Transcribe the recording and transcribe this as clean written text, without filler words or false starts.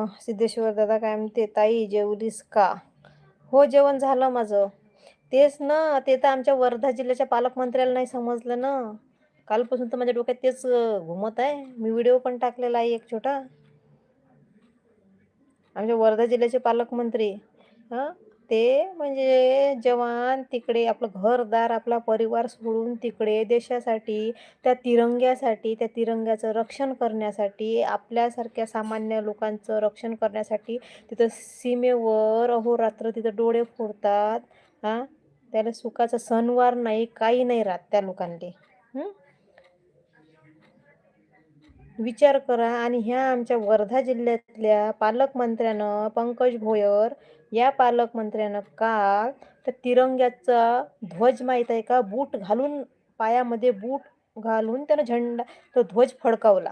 सिद्धेश्वर दादा काय म्हणते, "ताई जेवलीस का?" हो, जेवण झालं माझं. तेच ना, ते तर आमच्या वर्धा जिल्ह्याच्या पालकमंत्र्याला नाही समजलं ना. कालपासून तर माझ्या डोक्यात तेच घुमत आहे. मी व्हिडिओ पण टाकलेला आहे एक छोटा. आमच्या वर्धा जिल्ह्याचे पालकमंत्री हां, ते म्हणजे जवान तिकडे आपलं घरदार, आपला परिवार सोडून तिकडे देशासाठी, त्या तिरंग्यासाठी, त्या तिरंग्याचं रक्षण करण्यासाठी, आपल्यासारख्या सामान्य लोकांचं रक्षण करण्यासाठी तिथं सीमेवर अहोरात्र तिथं डोळे फोडतात. हां, त्याला सुखाचा सणवार नाही, काही नाही राहत त्या लोकांले. हं. विचार करा आणि ह्या आमच्या वर्धा जिल्ह्यातल्या पालकमंत्र्यानं पंकज भोयर या पालकमंत्र्यानं काल त्या तिरंग्याचा ध्वज माहीत आहे का? बूट घालून पायामध्ये बूट घालून त्यानं तो ध्वज फडकावला.